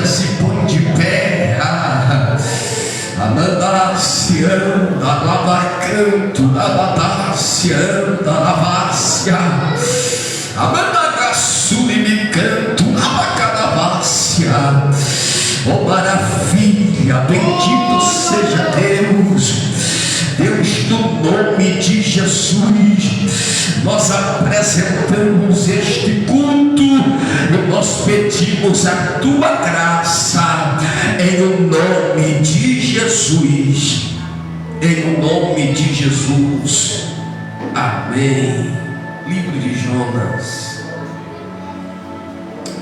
igreja se põe de pé. Anandácia, alabacanto, aladácia, alavácia, amanagaçulimicanto, abacadavácia. Oh maravilha, bendito seja Deus do nome de Jesus. Nós apresentamos este culto e nós pedimos a tua graça em o nome de Jesus, em o nome de Jesus, amém. Livro de Jonas,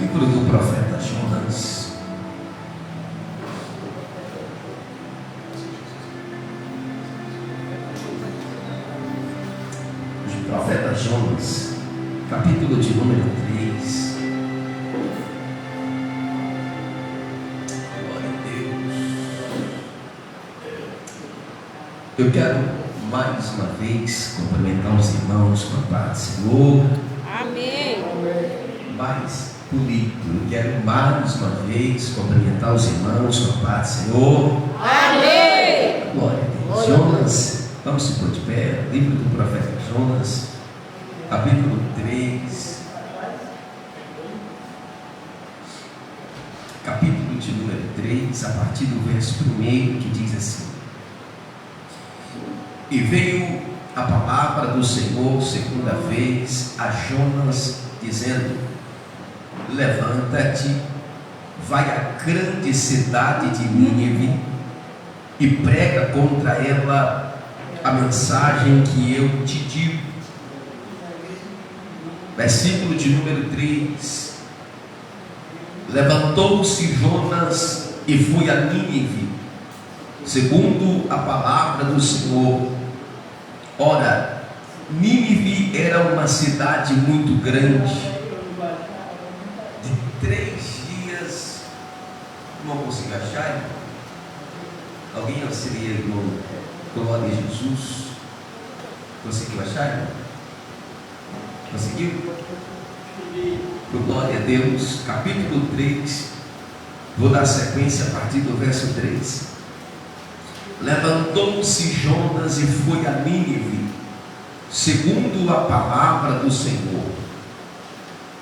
livro do profeta Jonas. Profeta Jonas, capítulo de número 3. Glória a Deus. Eu quero mais uma vez cumprimentar os irmãos com a paz do Senhor. Amém. Mais bonito, eu quero mais uma vez cumprimentar os irmãos com a paz do Senhor. Amém. Glória a Deus. Jonas, vamos se pôr de pé. Livro do profeta Jonas, capítulo 3, capítulo de número 3, a partir do verso 1, que diz assim: E veio a palavra do Senhor segunda vez a Jonas, dizendo: Levanta-te, vai à grande cidade de Nínive e prega contra ela a mensagem que eu te digo. Versículo de número 3: Levantou-se Jonas e foi a Nínive, segundo a palavra do Senhor. Ora, Nínive era uma cidade muito grande, de 3 dias. Não consigo achar, irmão? Alguém auxilia, irmão? Glória a Jesus. Conseguiu achar, irmão? Conseguiu? Glória a Deus. Capítulo 3. Vou dar sequência a partir do verso 3. Levantou-se Jonas e foi a Nínive, segundo a palavra do Senhor.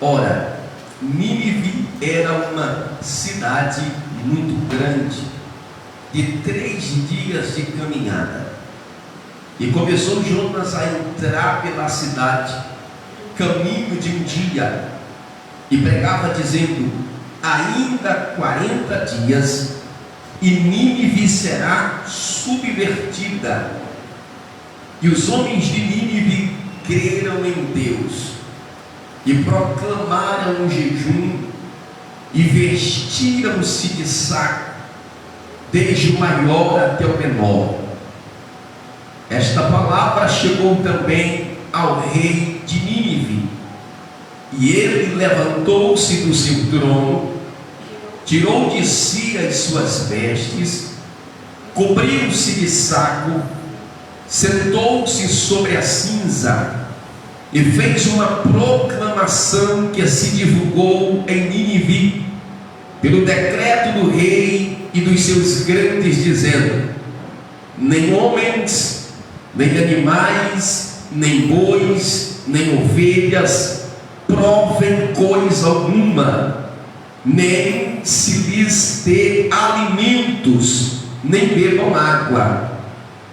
Ora, Nínive era uma cidade muito grande, de 3 dias de caminhada. E começou Jonas a entrar pela cidade, caminho de um dia, e pregava dizendo: ainda 40 dias e Nínive será subvertida. E os homens de Nínive creram em Deus e proclamaram um jejum e vestiram-se de saco, desde o maior até o menor. Esta palavra chegou também ao rei de Nínive, e ele levantou-se do seu trono, tirou de si as suas vestes, cobriu-se de saco, sentou-se sobre a cinza e fez uma proclamação que se divulgou em Nínive pelo decreto do rei e dos seus grandes, dizendo: nem homens, nem animais, nem bois, nem ovelhas provem coisa alguma, nem se lhes dê alimentos, nem bebam água,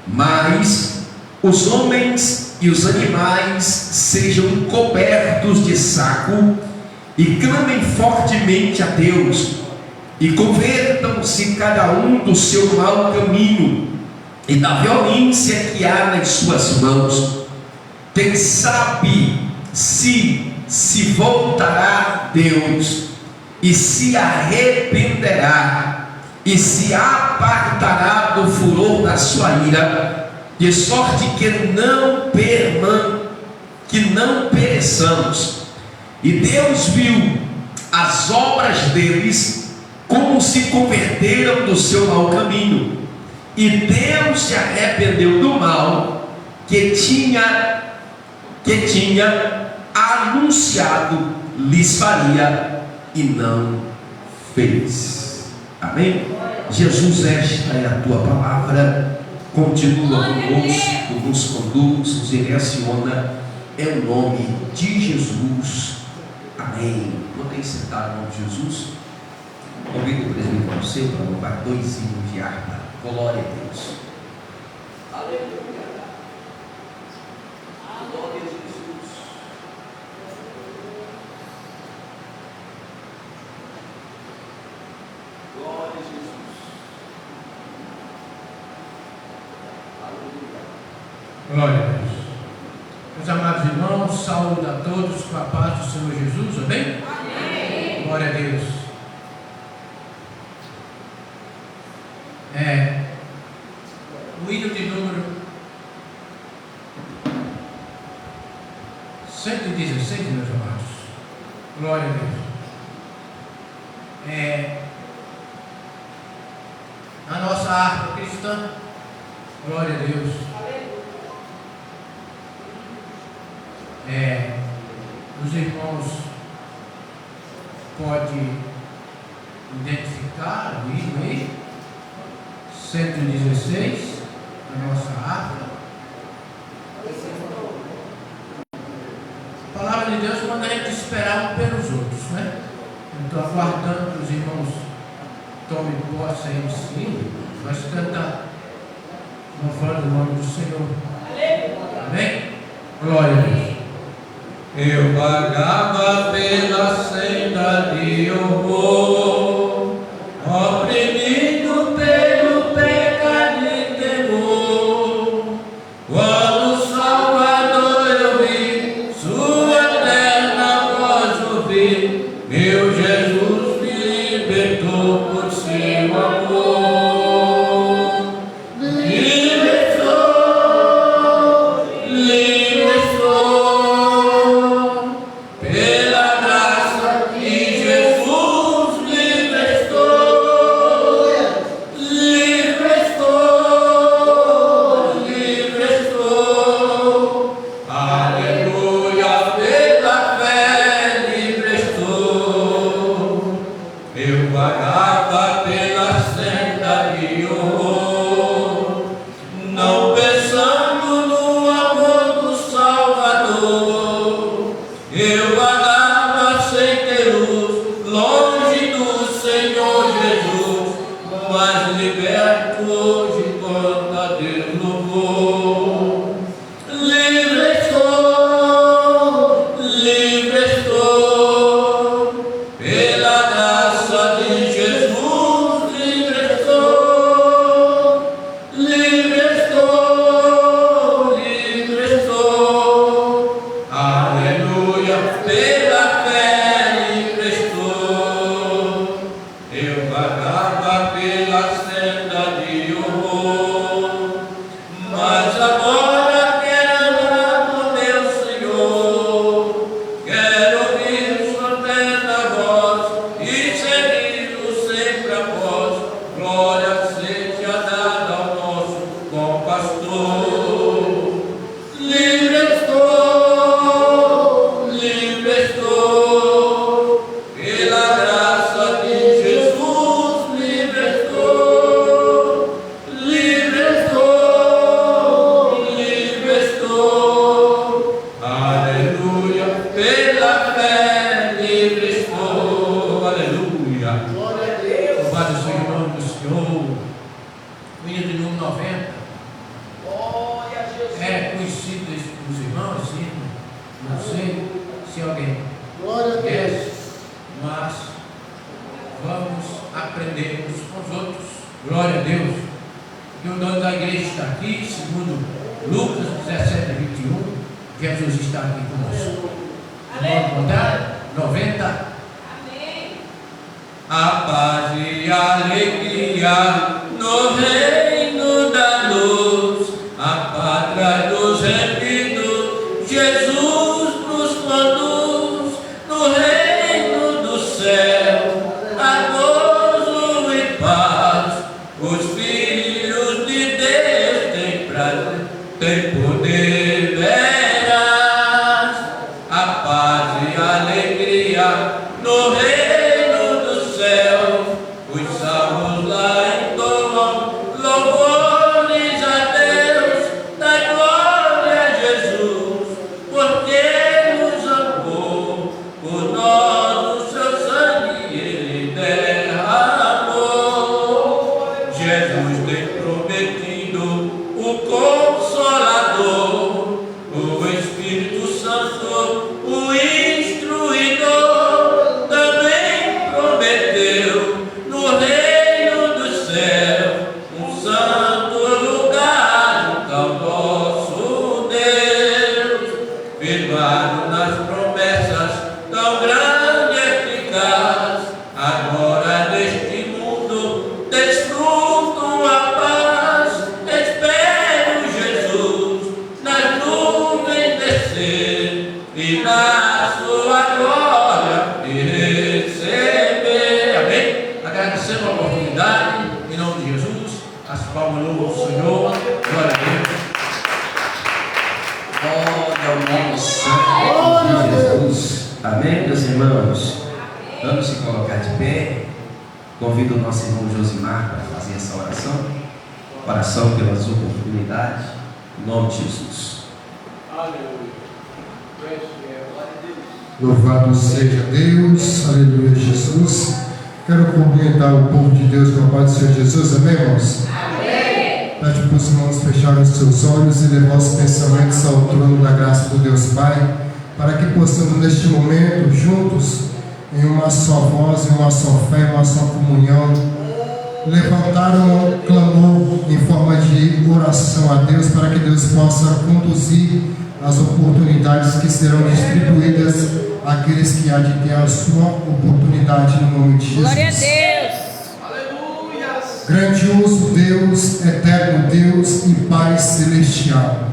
mas os homens e os animais sejam cobertos de saco e clamem fortemente a Deus, e convertam-se cada um do seu mau caminho e da violência que há nas suas mãos. Quem sabe se voltará Deus e se arrependerá e se apartará do furor da sua ira, de sorte que não pereçamos. E Deus viu as obras deles, como se converteram do seu mau caminho, e Deus se arrependeu do mal que tinha anunciado lhes faria, e não fez. Amém? Jesus, esta é a tua palavra, continua conosco, nos conduz, nos direciona, é o nome de Jesus. Amém. Podem sentar no nome de Jesus. Convido o presbítero seu para louvar 2 hinos de harpa. Glória a Deus. Aleluia. Glória a Jesus. Glória a Jesus. Aleluia. Glória a Deus. Meus amados irmãos, saúdo a todos com a paz do Senhor Jesus, amém? Amém. Glória a Deus. O hino de número 116, meus amados. Glória a Deus. A nossa harpa cristã. Glória a Deus. Os irmãos podem identificar o hino aí, 116, a nossa harpa. A palavra de Deus manda a gente esperar um pelos outros, né? Eu estou aguardando que os irmãos tomem posse aí desse hino. Nós cantamos louvando o nome do Senhor. Amém? Glória a Deus. Eu vagava pela senda de horror, oprimido pelo pecado e temor. Quando o Salvador eu vi, sua eterna voz ouvi, meu Jesus me libertou por seu amor. No reino do céu, os salvos. Amém, meus irmãos? Vamos se colocar de pé. Convido o nosso irmão Josimar para fazer essa oração. Oração pelas oportunidades. Em nome de Jesus. Louvado seja Deus, aleluia, Jesus. Quero cumprimentar o povo de Deus com a paz do Senhor Jesus, amém, irmãos? Amém. Pede para os irmãos fecharem os seus olhos e levar os pensamentos ao trono da graça do Deus Pai, para que possamos neste momento, juntos, em uma só voz, em uma só fé, em uma só comunhão, levantar um clamor em forma de oração a Deus, para que Deus possa conduzir as oportunidades que serão distribuídas àqueles que há de ter a sua oportunidade no nome de Jesus. Glória a Deus. Aleluia. Grandioso Deus, eterno Deus e Pai celestial.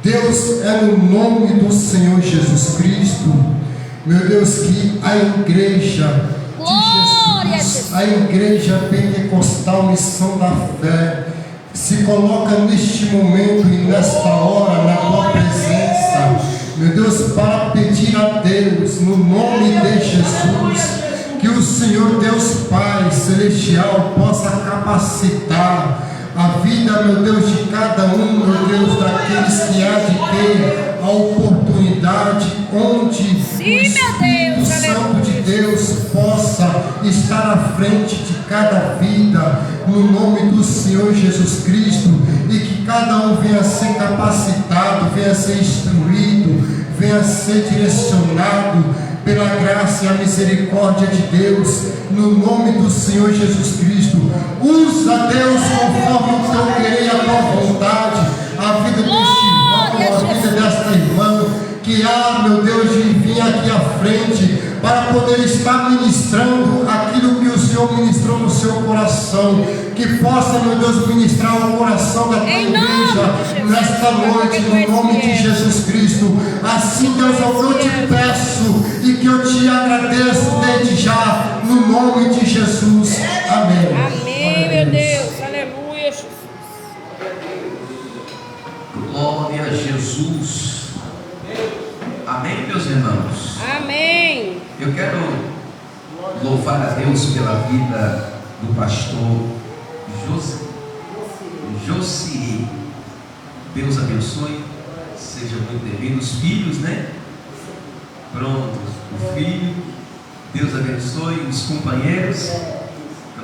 Deus, é no nome do Senhor Jesus Cristo, meu Deus, que a igreja de Jesus, a igreja pentecostal Missão da Fé, se coloca neste momento e nesta hora na tua presença, meu Deus, para pedir a Deus, no nome de Jesus, que o Senhor Deus Pai Celestial possa capacitar a vida, meu Deus, de cada um, meu Deus, daqueles que há de ter a oportunidade onde o Espírito Santo de Deus possa estar à frente de cada vida, no nome do Senhor Jesus Cristo, e que cada um venha a ser capacitado, venha a ser instruído, venha a ser direcionado pela graça e a misericórdia de Deus, no nome do Senhor Jesus Cristo. Usa, Deus, conforme o teu querer e a tua vontade, a vida deste irmão, a vida desta irmã, que há, meu Deus, de vir aqui à frente, para poder estar ministrando aquilo que o Senhor ministrou no seu coração, que possa, meu Deus, ministrar o coração da tua igreja nesta noite, no nome de Jesus Cristo. Assim, Deus, eu te peço e que eu te agradeço desde já, no nome de Jesus. Amém. Amém, meu Deus. Aleluia, Jesus. Glória a Jesus. Amém, meus irmãos? Amém. Eu quero louvar a Deus pela vida do pastor Josier. Deus abençoe. Seja muito bem-vindo. Os filhos, né? Pronto, o filho. Deus abençoe. Os companheiros.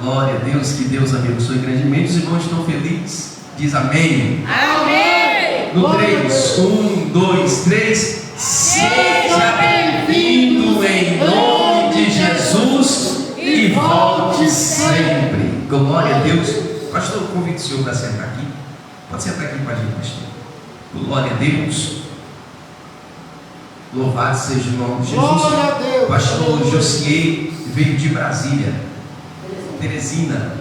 Glória a Deus, que Deus abençoe grandemente. Os irmãos estão felizes. Diz amém. Amém. No 3, 1, 2, 3. Seja bem-vindo em nome de Jesus e volte sempre. Glória a Deus. Pastor, eu convido o senhor para sentar aqui. Pode sentar aqui com a gente, pastor. Glória a Deus. Louvado seja o nome de Jesus. Pastor Josier veio de Brasília, Teresina.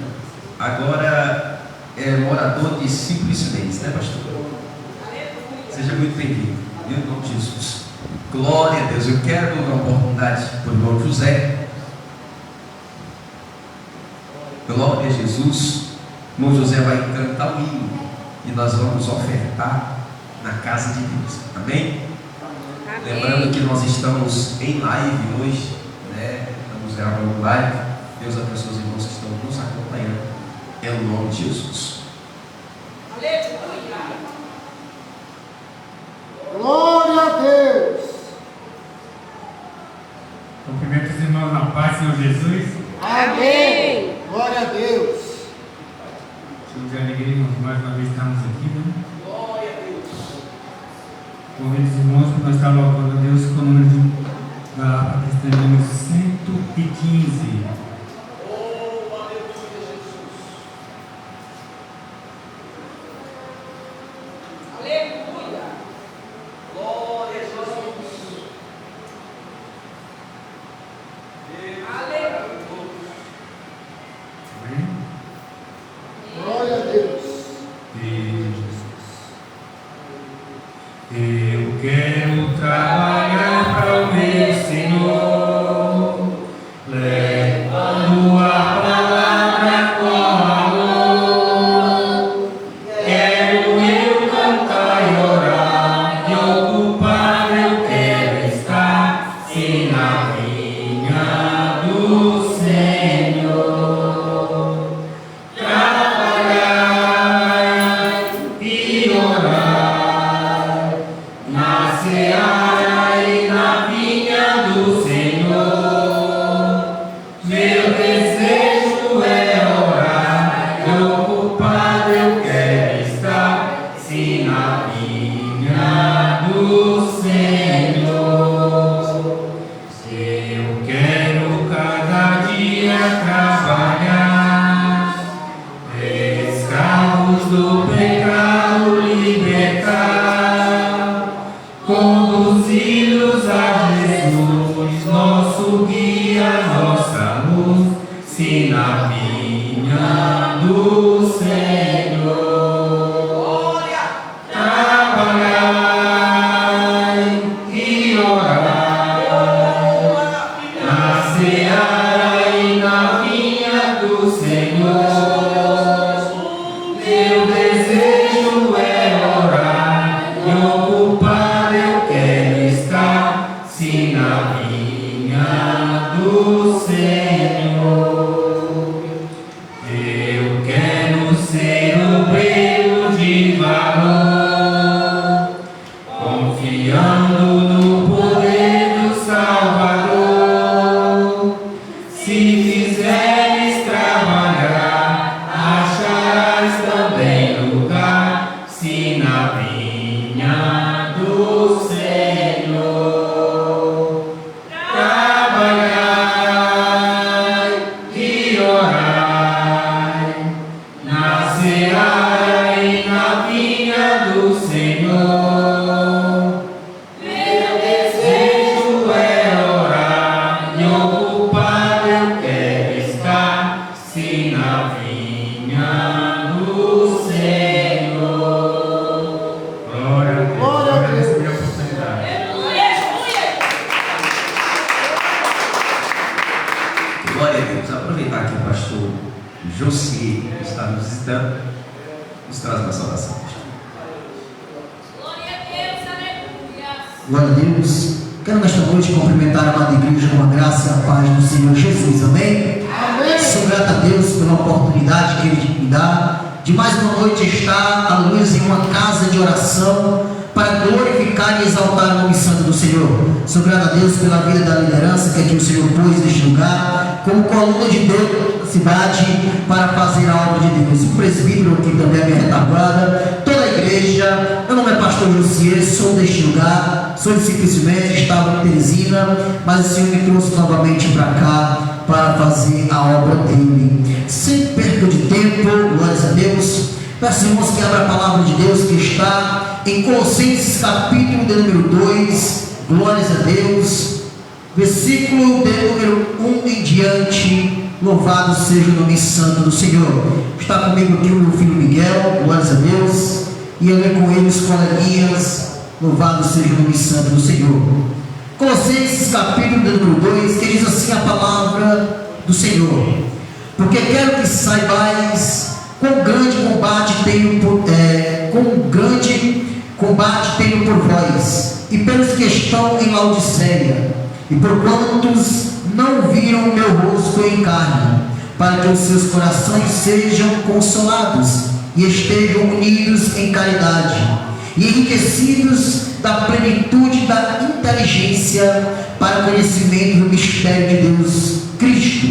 Agora é morador de Simplicidade, né, pastor? Seja muito bem-vindo. Em nome de Jesus. Glória a Deus. Eu quero dar uma oportunidade para o irmão José. Glória a Jesus. O irmão José vai cantar o hino e nós vamos ofertar na casa de Deus. Amém? Amém. Lembrando que nós estamos em live hoje, né? Estamos gravando live. Deus abençoe os irmãos que estão nos acompanhando. É o nome de Jesus. Glória a Deus. Cumprimento os irmãos na paz, Senhor Jesus. Amém. Glória a Deus. Somos de alegria, irmãos, mais uma vez estamos aqui, né? Glória a Deus. Convido os irmãos para nós estar louvando a Deus com o número da Lapa Cristã, número 115. Glória a Deus. Eu quero trabalhar para o meu Senhor, levando a palavra com amor. Quero eu cantar e orar, e ocupar eu quero estar, sem do Senhor. Eu quero cada dia trabalhar, escravos do pecado libertar, conduzi-los a Jesus, nosso guia, nossa luz, se na vinha do Senhor. Trabalhai e orai na seara e na vinha do Senhor. Meu desejo é orar e ocupado eu quero estar, se na vinha do Senhor. Eu quero ser obreiro de valor, confiando no poder do Salvador. Se quiseres trabalhar, acharás também lugar, se na vinha do Senhor. Trabalhai e orai na seara e na vinha do Senhor. Meu desejo é orar e ocupado eu quero estar, se na vinha do Senhor. Glória a Deus. Glória a Deus. Receber a oportunidade. Glória a Deus. Aproveitar que o pastor Josier está nos visitando, nos traz uma saudação. Glória a Deus. Quero nesta noite cumprimentar a amada igreja com a graça e a paz do Senhor Jesus. Amém? Amém. Sou grato a Deus pela oportunidade que Ele me dá de mais uma noite estar, aleluia, em uma casa de oração para glorificar e exaltar o nome santo do Senhor. Sou grato a Deus pela vida da liderança que aqui o Senhor pôs neste lugar, como coluna de Deus na cidade, para fazer a obra de Deus. O presbítero aqui também é minha retaguarda, toda a igreja. Meu nome é pastor Josier, sou deste lugar, sou simplesmente, estava em Teresina, mas o Senhor me trouxe novamente para cá para fazer a obra dele. Sem perda de tempo, glórias a Deus. Peço, irmãos, que abra a palavra de Deus que está em Colossenses capítulo de número 2, glórias a Deus, versículo de número 1 em diante. Louvado seja o nome santo do Senhor. Está comigo aqui o meu filho Miguel, glórias a Deus, e eu com ele os coleguinhas. Louvado seja o nome santo do Senhor. Colossenses capítulo de número 2, que diz assim a palavra do Senhor: porque quero que saibais quão grande combate tenho por vós e pelos que estão em Laodiceia, e por quantos não viram o meu rosto em carne, para que os seus corações sejam consolados e estejam unidos em caridade, e enriquecidos da plenitude da inteligência para o conhecimento do mistério de Deus Cristo,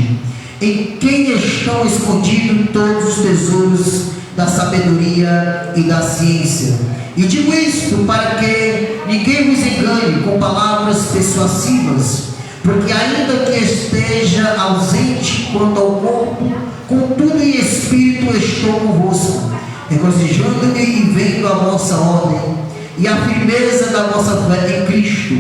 em quem estão escondidos todos os tesouros da sabedoria e da ciência. E digo isto para que ninguém vos engane com palavras persuasivas, porque ainda que esteja ausente quanto ao corpo, contudo em espírito estou convosco, regozijando-me e vendo a vossa ordem e a firmeza da vossa fé em Cristo,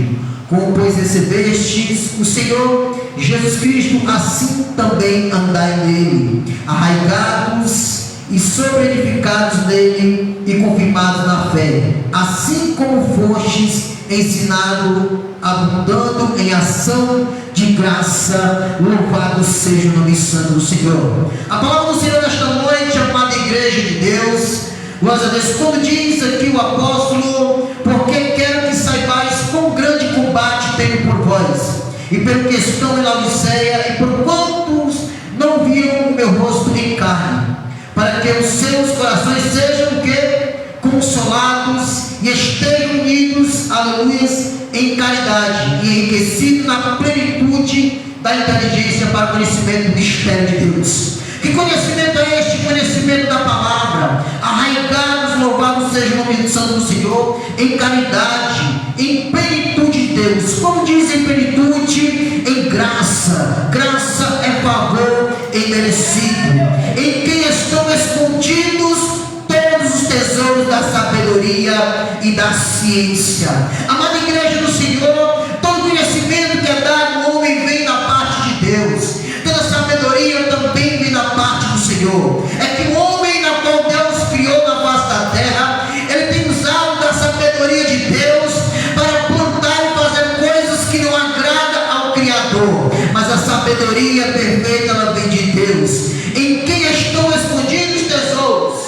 como pois recebestes o Senhor Jesus Cristo, assim também andai nele, arraigados e sobreedificados nele e confirmados na fé, assim como fostes ensinado, abundando em ação de graça. Louvado seja o nome santo do Senhor. A palavra do Senhor nesta noite, amada igreja de Deus, glória a Deus, quando diz aqui o apóstolo: porque quero que saibais quão grande combate tenho por vós e pelo que estão em Laodiceia, e por quantos não viram o meu rosto em carne, para que os seus corações sejam o quê? Consolados e estejam unidos, aleluia, em caridade e enriquecidos na plenitude da inteligência para o conhecimento do mistério de Deus. Que conhecimento é este? Conhecimento da palavra, arraigados, louvado seja o nome santo do Senhor, em caridade, em plenitude de Deus. Como diz em plenitude? Em graça. Graça é favor imerecido, em quem estão escondidos todos os tesouros da sabedoria e da ciência. Amada igreja do Senhor, todo conhecimento que é dado ao homem vem da parte de Deus. Toda sabedoria também vem da parte do Senhor. É que o homem na qual Deus criou na face da terra, ele tem usado da sabedoria de Deus para plantar e fazer coisas que não agradam ao Criador. Mas a sabedoria perfeita, ela vem de Deus, em quem estão escondidos tesouros.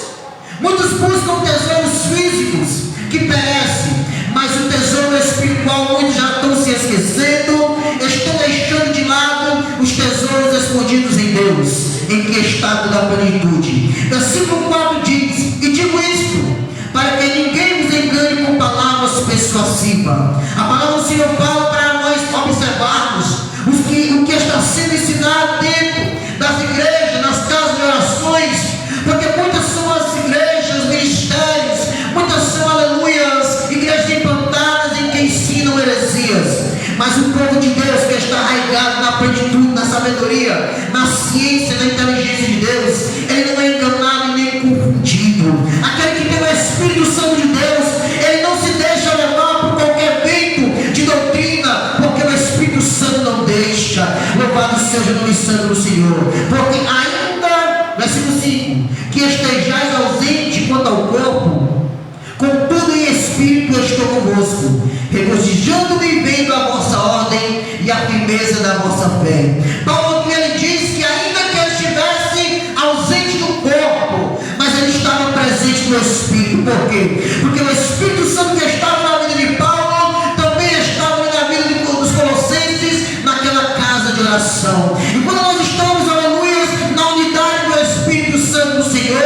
Muitos buscam tesouros físicos que perecem, mas o tesouro espiritual muitos já estão se esquecendo, estão deixando de lado os tesouros escondidos em Deus, em que está toda a plenitude. Versículo 4 diz: e digo isto, para que ninguém vos engane com palavras persuasivas. A palavra do Senhor fala para nós observarmos o que está sendo ensinado dentro das igrejas, nas casas de orações, porque muitas são as igrejas, ministérios, muitas são, aleluias, igrejas implantadas em que ensinam heresias. Mas o povo de Deus que está arraigado na plenitude, na sabedoria, na ciência, na inteligência de Deus, ele não é enganado e nem confundido. Aquele que tem o Espírito Santo de Deus, ele não se deixa levar por qualquer vento de doutrina, porque o Espírito Santo não deixa. Louvado seja o nome santo do Senhor. Porque ainda, versículo 5, que estejais ausente quanto ao corpo, contudo em espírito eu estou convosco, regozijando-me e vendo a vossa ordem e a firmeza da vossa fé. Paulo aqui ele diz que ainda que ele estivesse ausente do corpo, mas ele estava presente no espírito. Por quê? Porque o Espírito Santo que estava na vida de Paulo também estava na vida dos colossenses, naquela casa de oração. E quando nós estamos, aleluia, na unidade do Espírito Santo do Senhor,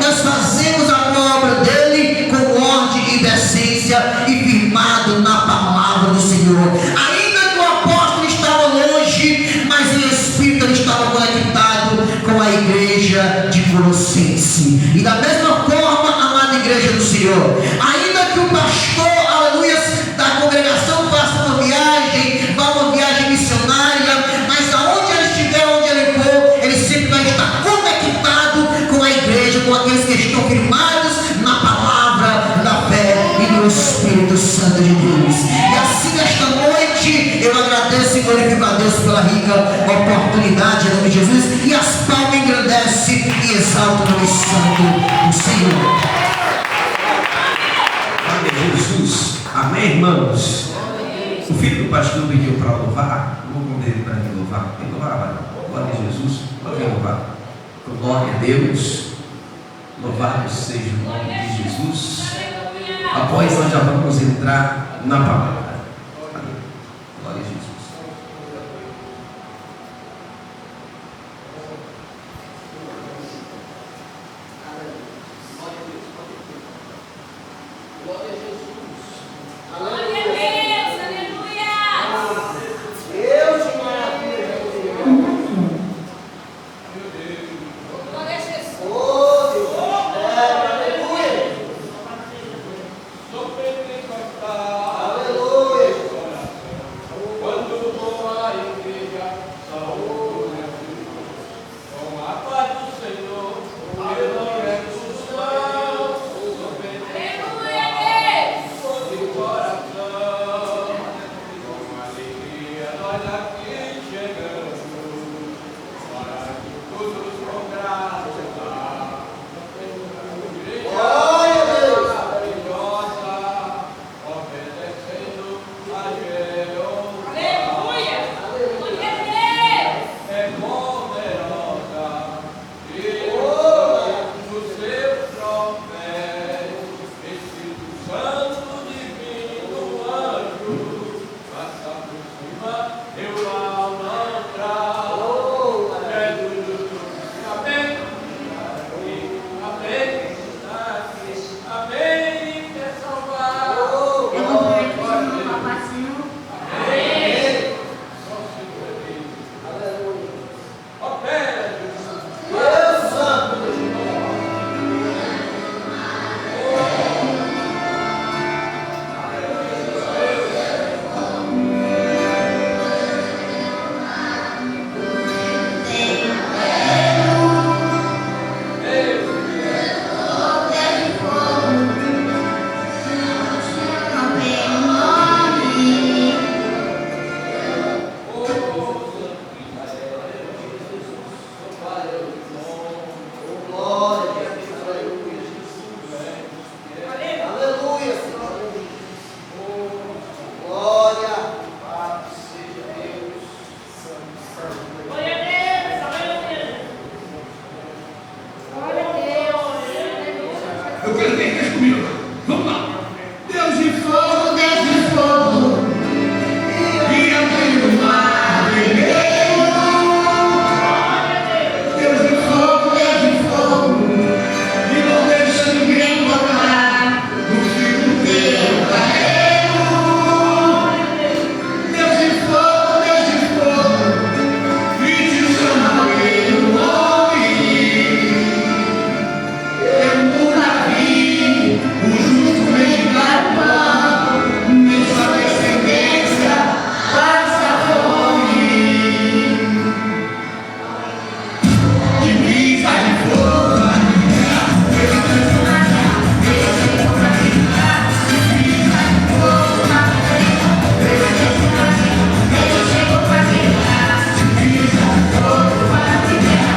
nós fazemos a obra dele com ordem e decência e firmado na palavra do Senhor. Ainda que o apóstolo estava longe, mas em espírito ele estava conectado com a igreja de Colossense. E da mesma forma, amada igreja do Senhor, ainda que o pastor, aleluia, da congregação faça uma viagem, vá uma viagem missionária, mas aonde ele estiver, onde ele for, ele sempre vai estar conectado com a igreja, com aqueles que estão firmados na palavra da fé e no Espírito Santo de Deus. E assim nesta noite eu agradeço e glorifico a Deus pela rica oportunidade em nome de Jesus, e as palmas engrandece e exalta o nome santo do Senhor. Amém, Jesus. Amém, irmãos. O filho do pastor pediu para louvar. Eu vou convidar ele para me louvar. Tem que louvar, vai. Glória a Jesus. Pode louvar. Glória a Deus. Louvado seja o nome de Jesus. Após nós já vamos entrar na palavra. Glória a Jesus. igreja comigo. Vamos lá. Deus de fogo, Deus de fogo. E abriu o mar vermelho. Deus de fogo, Deus de fogo. E não deixa ninguém tocar no fio do teu carreiro. Deus de fogo, Deus de fogo. E te chama pelo nome. Eu nunca vi o justo mendigar pão, nem sua descendência passa fome. Divisa de fogo na terra, divisa de fogo na terra, divisa de fogo na terra, divisa de fogo na terra, divisa de fogo na terra,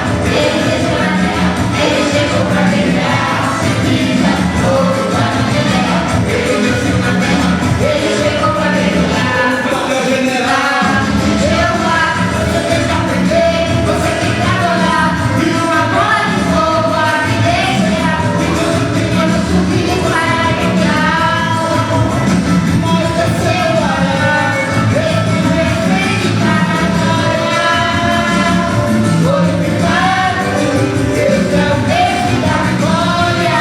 ele chegou pra guerrear. Divisa de fogo na terra, ele desceu na terra, ele chegou pra guerrear. Meu general, eu mato, você deixa aprender, você tem que adorar. E uma bola de fogo a evidência, quando subir vai guerrear. Mas desceu o arão, ele respeita a glória. Glorificado, Deus é o Deus da glória.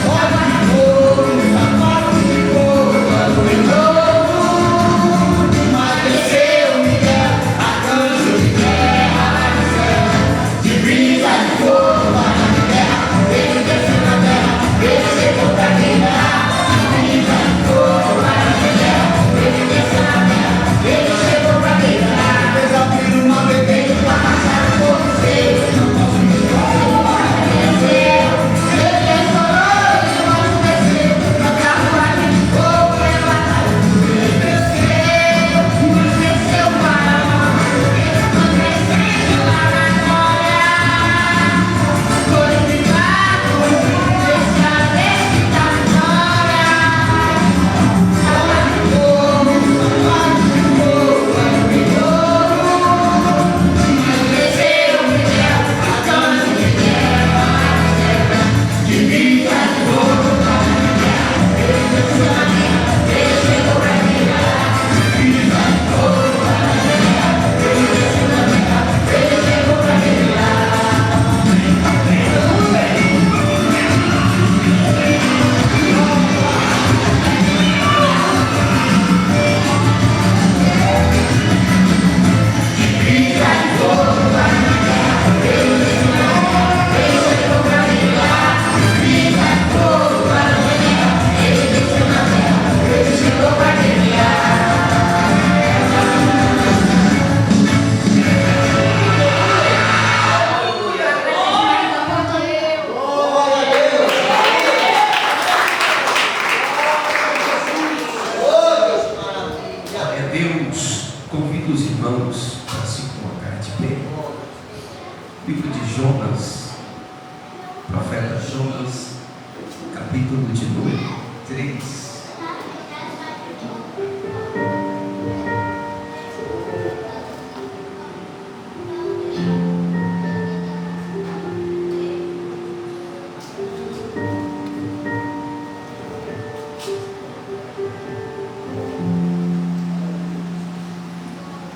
Olha de fogo, sapato de fogo, ano de novo. Mas desceu Miguel, arcanjo de guerra lá do céu. Divisa de fogo lá na terra, ele desceu na terra, ele chegou pra guerrear. Divisa de fogo lá na terra, ele desceu na terra, ele chegou pra guerrear. Desafio uma vertente pra marchar o povo seu. Não posso me esquecer, ele restaurou e o anjo desceu. Na carruagem de fogo ele batalhou. Ele desceu, mas desceu para nós. Descendo lá na glória. Glorificado, Deus que a desce da glória. Fala de fogo, fala de fogo, ano de novo. Mas desceu Miguel, arcanjo de guerra lá do céu. Divisa de fogo lá na terra, ele desceu na terra, ele chegou pra guerrear. Divisa de fogo lá na terra, ele desceu na terra, ele chegou pra guerrear. Divisa de fogo lá na terra, ele desceu na terra, ele chegou pra guerrear. Divisa de fogo lá na terra, ele desceu na terra, ele chegou pra guerrear. Glória a Deus. Convido os irmãos a se colocar de pé. Livro de Jonas, profeta Jonas, capítulo de número 3.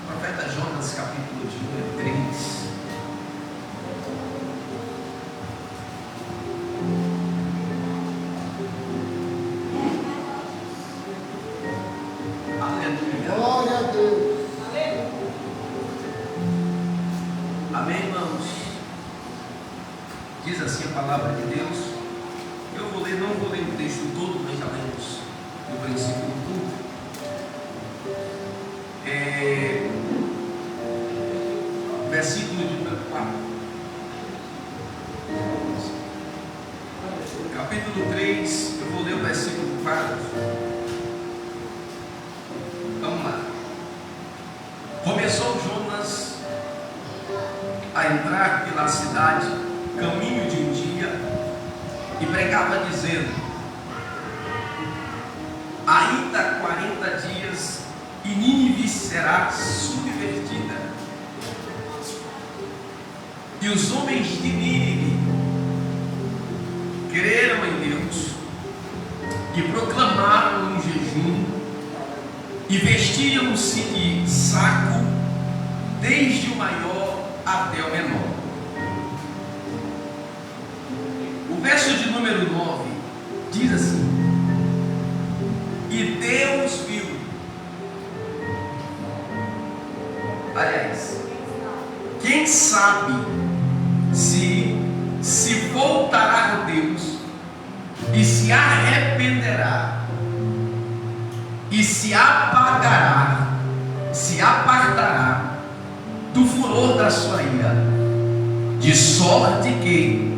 Profeta Jonas, capítulo de número 3. Aleluia. Glória a Deus. Amém, irmãos? Diz assim a palavra de Deus. Eu vou ler, não vou ler o texto todo, mas já lemos no princípio do culto. Versículo de número 4. Capítulo 3, eu vou ler o versículo 4. Vamos lá. Começou Jonas a entrar pela cidade, caminho de um dia, e pregava dizendo: ainda 40 dias e Nínive será subvertida. E os homens de Nínive creram em que proclamaram um jejum e vestiam-se de saco, desde o maior até o menor. O verso de número 9 diz assim: e Deus viu. Aliás, quem sabe se voltará a Deus e se arrependerá e se apagará, se apartará do furor da sua ira, de sorte que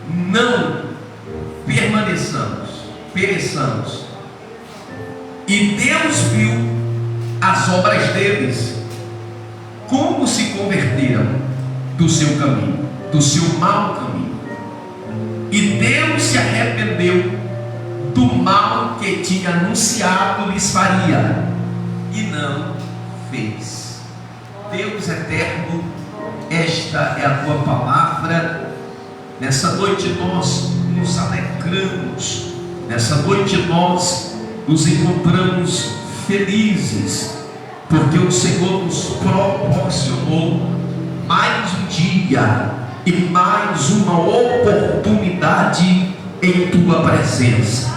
não pereçamos. E Deus viu as obras deles, como se converteram do seu caminho, do seu mau caminho. E Deus se arrependeu do mal que tinha anunciado lhes faria, e não fez. Deus eterno, esta é a tua palavra. Nessa noite nós nos alegramos, nessa noite nós nos encontramos felizes, porque o Senhor nos proporcionou mais um dia e mais uma oportunidade em tua presença.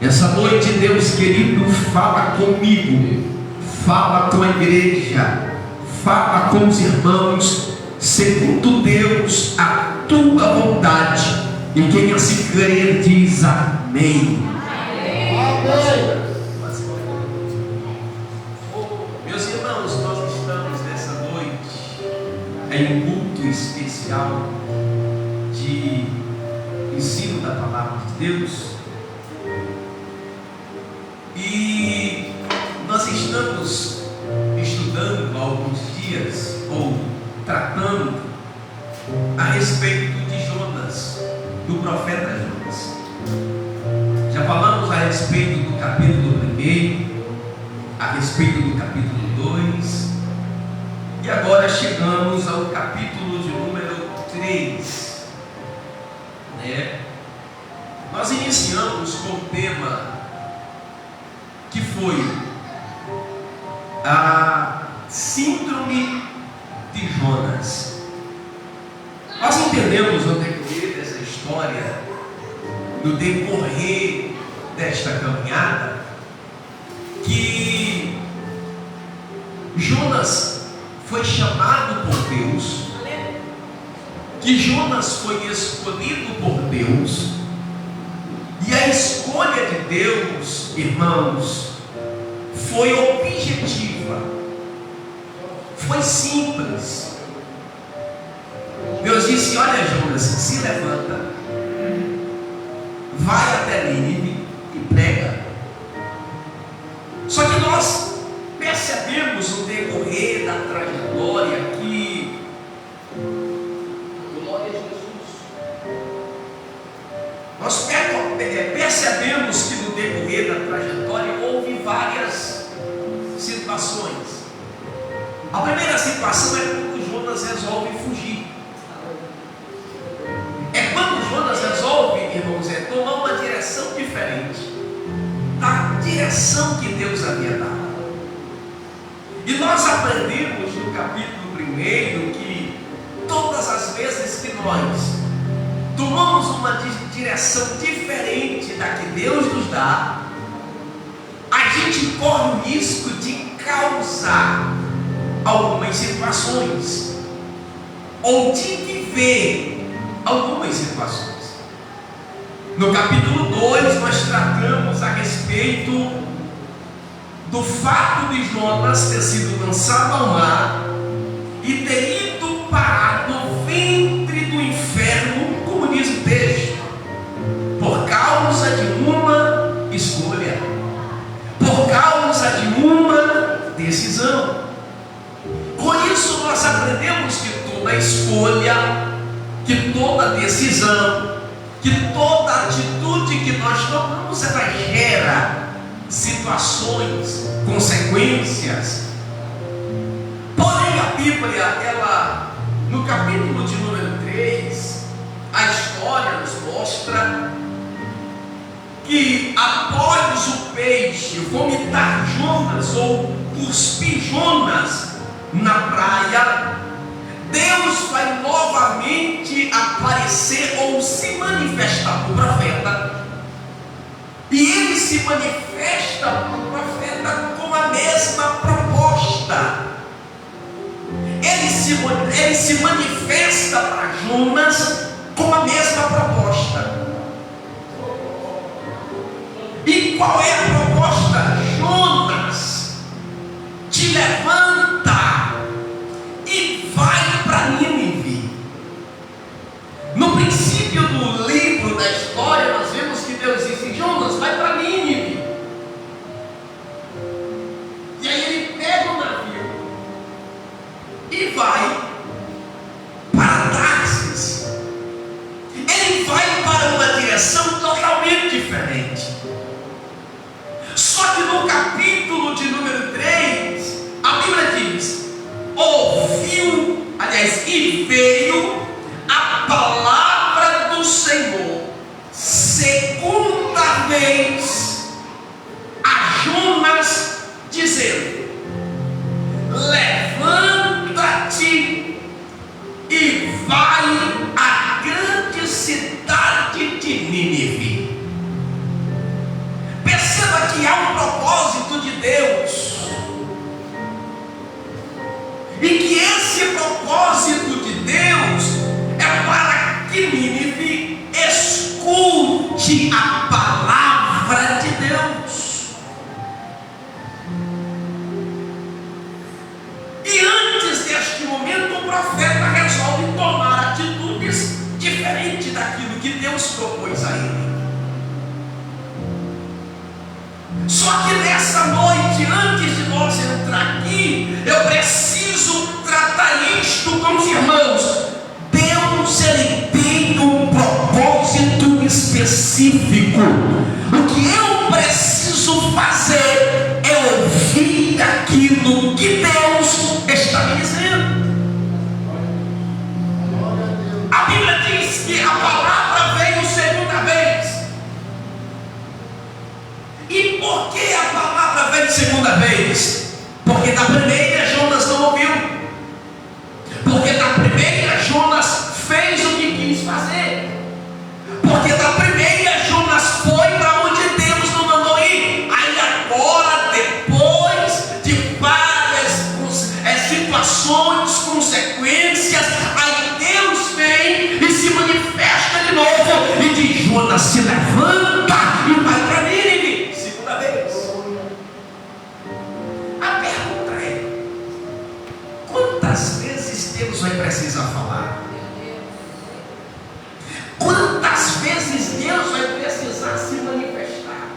Essa noite, Deus querido, fala comigo, fala com a igreja, fala com os irmãos, segundo Deus, a tua vontade. E quem assim crer diz amém. Amém. Meus irmãos, nós estamos nessa noite em um culto especial de ensino da palavra de Deus. E nós estamos estudando há alguns dias, ou tratando a respeito de Jonas, do profeta Jonas. Já falamos a respeito do capítulo 1, a respeito do capítulo 2, e agora chegamos ao capítulo de número 3. Nós iniciamos com o tema que foi a síndrome de Jonas. Nós entendemos no decorrer dessa história, no decorrer desta caminhada, que Jonas foi chamado por Deus, que Jonas foi escolhido por Deus, e a escolha de Deus, irmãos, foi objetiva, foi simples. Deus disse: olha, Jonas, se levanta, vai até Nínive e prega. Só que nós percebemos no decorrer da trajetória que, glória a Jesus, nós percebemos que no decorrer da trajetória houve várias situações. A primeira situação é quando Jonas resolve fugir. É quando Jonas resolve, irmãos, tomar uma direção diferente da direção que Deus havia dado. E nós aprendemos no capítulo 1 que todas as vezes que nós tomamos uma direção diferente da que Deus nos dá, a gente corre o risco de causar algumas situações, ou de viver algumas situações. No capítulo 2 nós tratamos a respeito do fato de Jonas ter sido lançado ao mar e ter ido parar no ventre do inferno, como diz o texto, por causa de uma escolha, por causa de uma decisão. Com isso nós aprendemos que toda escolha, que toda decisão, que toda atitude que nós tomamos, ela gera situações, consequências. Porém a Bíblia, ela, no capítulo de número 3, a história nos mostra que após o peixe vomitar Jonas ou cuspir Jonas na praia, Deus vai novamente aparecer ou se manifestar para o profeta. E ele se manifesta para o profeta com a mesma proposta. Ele se manifesta para Jonas com a mesma proposta. E qual é a proposta? Jonas, te levanta e vai para Nínive. No princípio do livro da história, nós vemos que Deus disse: Jonas, vai para Nínive. E aí ele pega o navio e vai para Tarsis. Ele vai para uma direção totalmente diferente. Só que no capítulo de número 3, a Bíblia diz: e veio a palavra do Senhor segunda vez a Jonas, dizendo: levanta-te e vai à grande cidade de Nínive. Perceba que há um propósito de Deus, e que esse propósito de Deus é para que Nínive escute a palavra de Deus. E antes deste momento, o profeta resolve tomar atitudes diferentes daquilo que Deus propôs a ele. Só que nessa noite, antes de nós entrar aqui, eu preciso tratar isto com os irmãos. Deus, ele tem um propósito específico. O que eu preciso fazer é ouvir aquilo que Deus está me dizendo. A Bíblia diz que a palavra veio segunda vez. E por que a palavra veio segunda vez? Porque da primeira Jonas não ouviu. Porque da primeira Jonas fez o que quis fazer. Porque da primeira Jonas foi para onde Deus não mandou ir. Aí agora, depois de várias situações, consequências, aí Deus vem e se manifesta de novo e diz: Jonas, se levanta e vai para Nínive. Segunda vez. A pergunta é: quantas vezes Deus vai precisar falar? Quantas vezes Deus vai precisar se manifestar?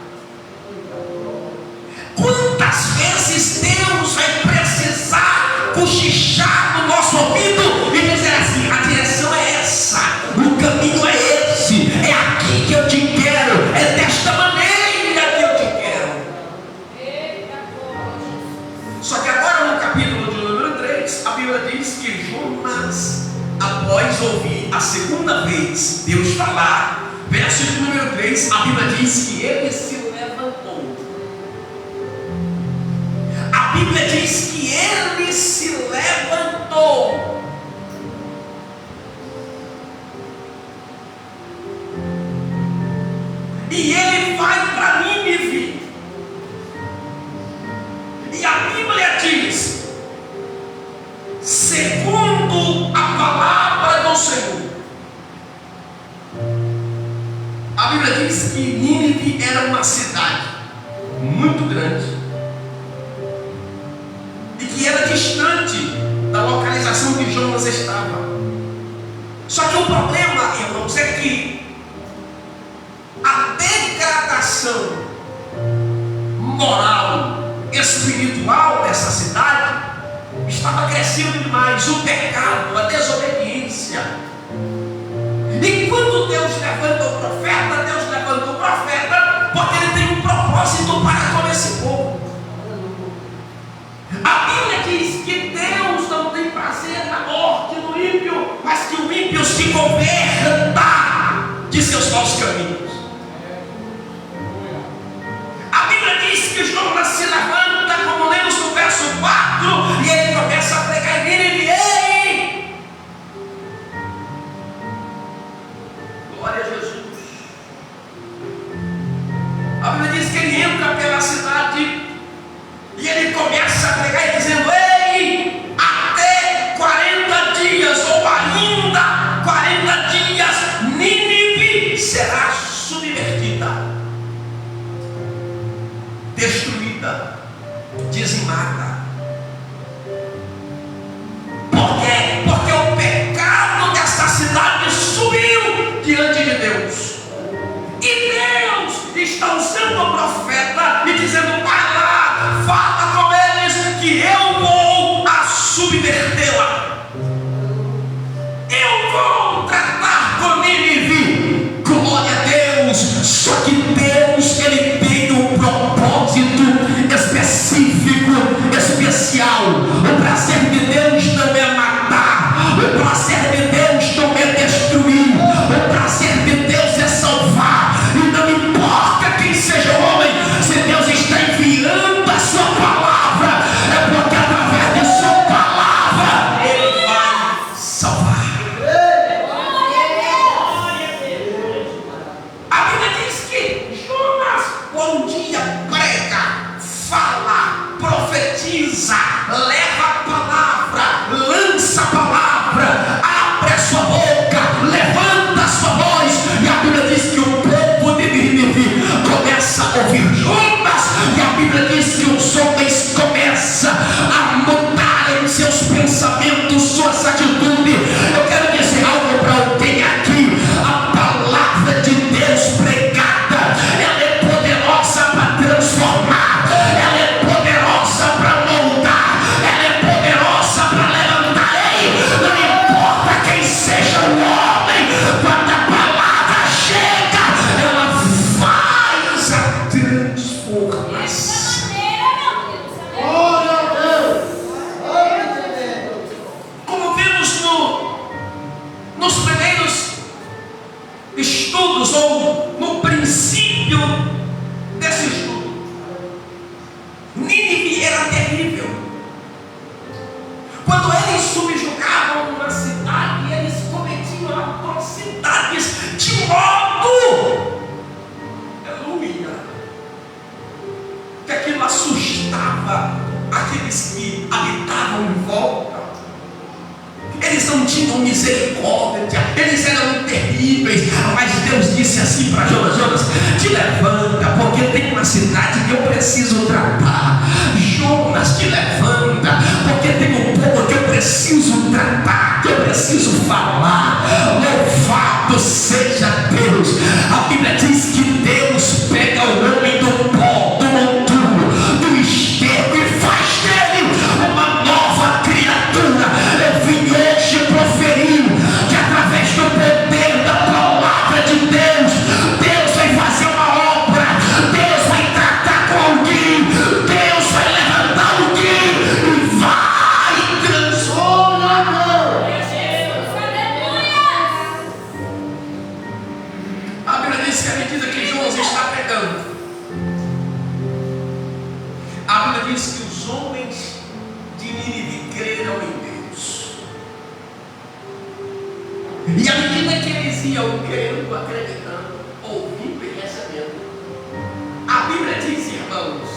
Quantas vezes Deus vai precisar cochichar no nosso ouvido e dizer assim: a direção é essa, o caminho é esse, é aqui que eu te quero, é desta maneira que eu te quero. Só que agora no capítulo de número 3, a Bíblia diz que Jonas, após ouvir a segunda vez Deus falar, verso de número 3, a Bíblia diz que ele se levantou. A Bíblia diz que ele se levantou. E ele vai para Nínive. E a Bíblia diz, segundo a palavra do Senhor, a Bíblia diz que Nínive era uma cidade muito grande e que era distante da localização que Jonas estava. Só que o problema, irmãos, é que a degradação moral, espiritual dessa cidade estava crescendo demais. O pecado, a desobediência. E quando Deus levanta o profeta, Deus levanta o profeta porque ele tem um propósito para com esse povo. A Bíblia diz que Deus não tem prazer na morte do ímpio, mas que o ímpio se converta de seus maus caminhos. destruída, dizimada. Por quê? Porque o pecado dessa cidade subiu diante de Deus. E Deus está usando o profeta e dizendo: vai lá, fala com eles que eu vou a subvertê-la. Eu vou tratar com Nínive. Glória a Deus. Só que Deus, ele tem um propósito específico, especial. O prazer de Deus não é matar. O prazer de Deus não é destruir. O prazer de Deus é salvar. E não importa quem seja o homem, se Deus está enviando a sua palavra, é porque através de sua palavra ele vai salvar. A Bíblia diz que Jonas, por um dia, prega, fala, profetiza, leva a palavra, lança a palavra, abre a sua boca, levanta a sua voz. E a Bíblia diz que o povo de Nínive começa a ouvir Jonas. E a Bíblia diz que os homens começam a mudarem seus pensamentos, suas atitudes. Eu quero dizer algo para alguém aqui. A palavra de Deus pregada, ela é poderosa para transformar, ela é poderosa para moldar, ela é poderosa para levantar. Ei, não importa quem seja o homem, quando a palavra chega, ela faz a transformação. Como vimos nos primeiros estudos, ou no princípio desse estudo, Nínive era terrível. Quando eles subjugavam uma cidade, eles cometiam atrocidades de modo, aleluia, que aquilo assustava aqueles que habitavam em volta. Eles não tinham misericórdia, eles eram terríveis. Mas Deus disse assim para Jonas: Jonas, te levanta, porque tem uma cidade que eu preciso tratar. Jonas, te levanta, porque tem um povo que eu preciso tratar, que eu preciso falar. Louvado seja Deus. A Bíblia diz que Deus pega o homem do pó, do monturo, do esterco e faz dele uma nova criatura. Eu vim hoje proferir que através do poder da palavra de Deus, Deus vai fazer uma obra, Deus vai tratar com alguém, Deus vai levantar alguém e vai transformar. A Bíblia diz que à medida que Jonas está pregando, a Bíblia diz que os homens de Nínive creram em Deus. E à medida que eles iam crendo, acreditando, ouvindo e recebendo, a Bíblia diz, irmãos,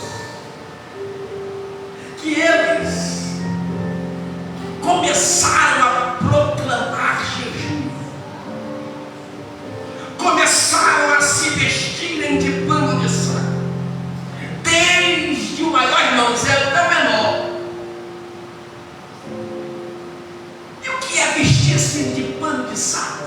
que eles começaram a proclamar jejum, começaram a se vestirem de pano de saco, desde o maior irmãozinho até o menor. E o que é vestir-se de pano de saco?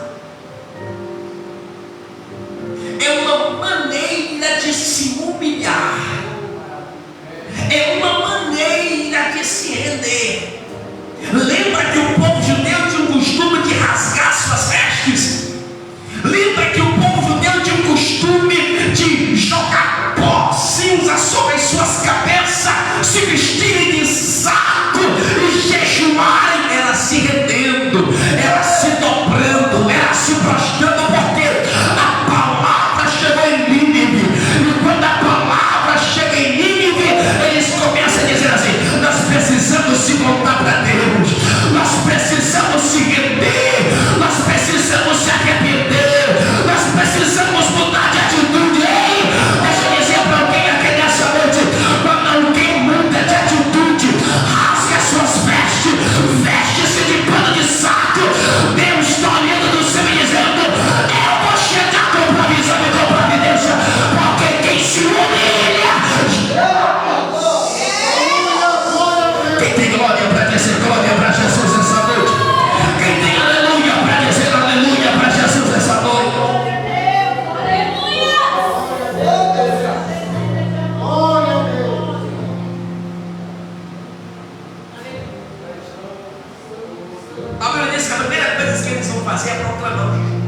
fazer é proclamar o jejum.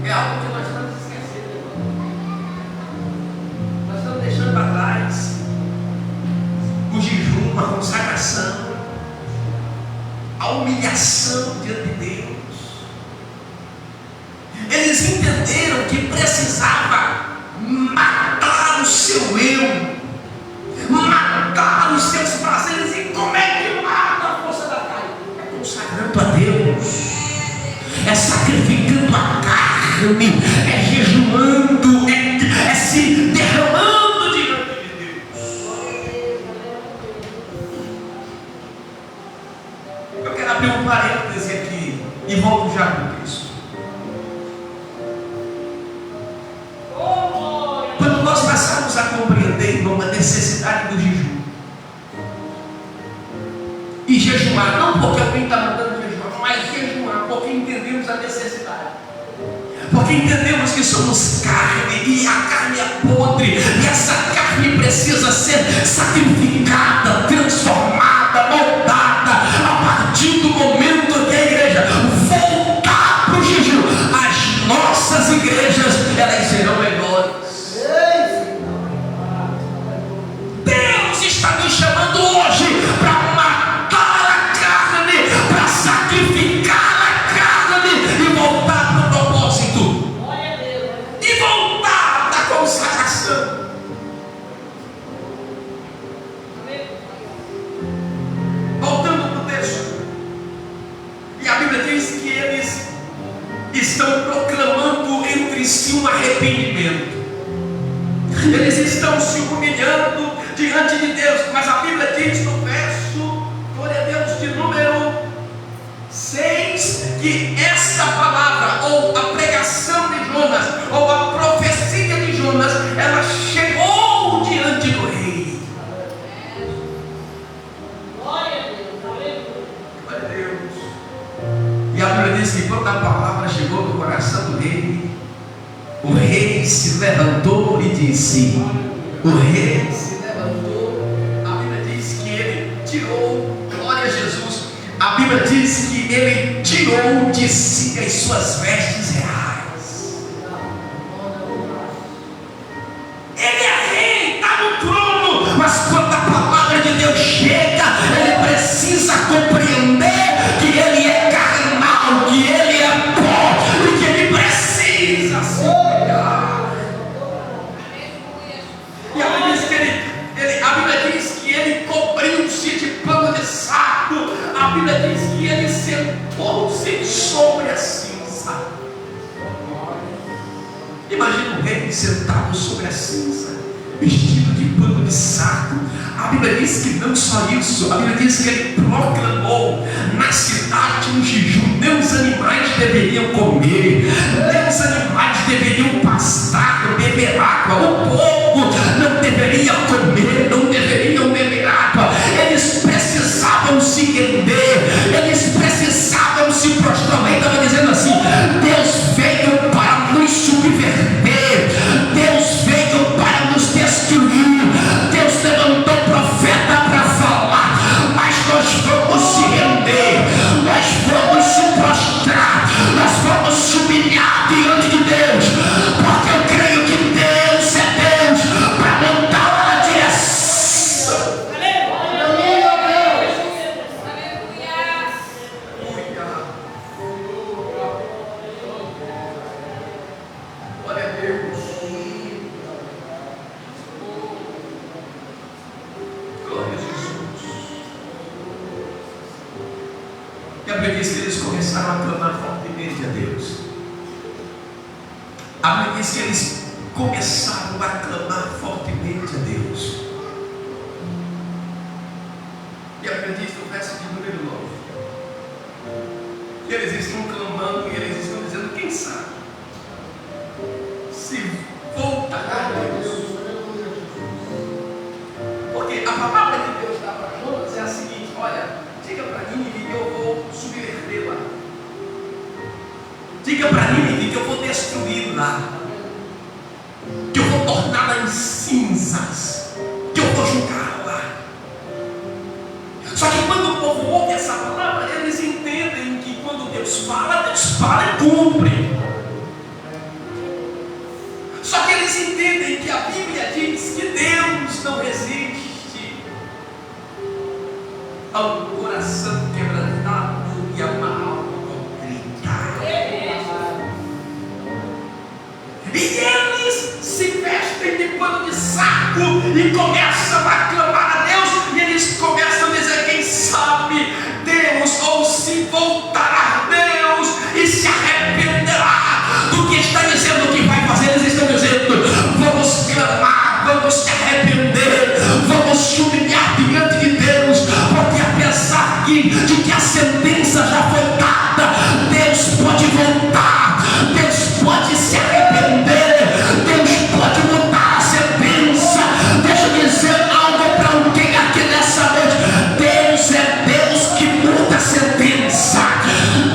É algo que nós estamos esquecendo. Nós estamos deixando para trás o jejum, a consagração, a humilhação diante de Deus. Eles entenderam que precisava matar o seu eu, matar os seus prazeres. E como é que mata a força da carne? É consagrando a Deus, é sacrificando a carne, é jejuando, é se derramando diante de Deus. Eu quero abrir um parêntese aqui e volto já para o texto. Quando nós passamos a compreender, irmão, a necessidade do jejum e jejuar, não porque alguém está mandando jejuar, mas jejuar porque entendemos a necessidade, porque entendemos que somos carne e a carne é podre, e essa carne precisa ser sacrificada, transformada, moldada a partir do momento que a igreja voltar para o jejum. As nossas igrejas, elas serão melhores. Deus está nos chamando hoje para matar a carne, para sacrificar a carne e voltar para o propósito, e voltar da consagração. Voltando para o texto, e a Bíblia diz que eles estão proclamando entre si um arrependimento. Eles estão se humilhando diante de Deus, mas a Bíblia diz no verso, glória a Deus, de número 6, que esta palavra, ou a pregação de Jonas, ou a profecia de Jonas, ela chegou diante do rei. Glória a Deus. E a Bíblia diz que quando a palavra chegou no coração do rei, o rei se levantou e disse, o rei se levantou, a Bíblia diz que ele tirou, glória a Jesus, a Bíblia diz que ele tirou de si as suas vestes reais. Ele é rei, está no trono, mas quando a palavra de Deus chega, ele precisa compreender que ele é carnal, que ele é pó, e que ele precisa se humilhar. E a Bíblia diz que a Bíblia diz que ele cobriu-se de pano de saco. A Bíblia diz que ele sentou-se sobre a cinza. Imagina o rei sentado sobre a cinza, vestido de pano de saco. A Bíblia diz que não só isso, a Bíblia diz que ele proclamou na cidade um jejum. Nem os animais deveriam comer, nem os animais deveriam pastar, beber água. O povo não deveria comer, não deveriam beber água. Eles precisavam se render, eles precisavam se prostrar. Ele estava dizendo assim: Deus veio para nos subverter, Deus veio para nos destruir, Deus levantou profeta para falar, mas nós vamos se render, nós vamos se prostrar, nós vamos se humilhar diante de Deus, porque eu creio que Deus é Deus para mandar a direção. Glória a Deus. Glória a Jesus. E a Bíblia diz que eles começaram a clamar fortemente a Deus. A Bíblia diz que eles começaram a clamar fortemente a Deus. E a Bíblia diz no verso de número 9 que eles estão clamando e eles estão dizendo: quem sabe se voltará a Deus. Porque a palavra que Deus dá para Jonas é a seguinte: olha, diga para Nínive que eu vou subvertê-la, diga para Nínive que eu vou destruí-la, que eu vou torná-la em cinzas, que eu vou julgá-la. Só que quando o povo ouve essa palavra, eles entendem que quando Deus fala e cumpre. Só que eles entendem que a Bíblia diz que Deus não resiste ao coração quebrantado e a uma alma contrita. E eles se vestem de pano de saco e começam a clamar a Deus, e eles começam a dizer: quem sabe Deus ou se voltará a Deus e se arrependerá do que está dizendo que vai fazer. Eles estão dizendo: vamos clamar, vamos se arrepender, vamos se humilhar diante de Deus, porque apesar de que a sentença já foi dada, Deus pode voltar, Deus pode se arrepender, Deus pode mudar a sentença. Deixa eu dizer algo para alguém aqui nessa noite: Deus é Deus que muda a sentença,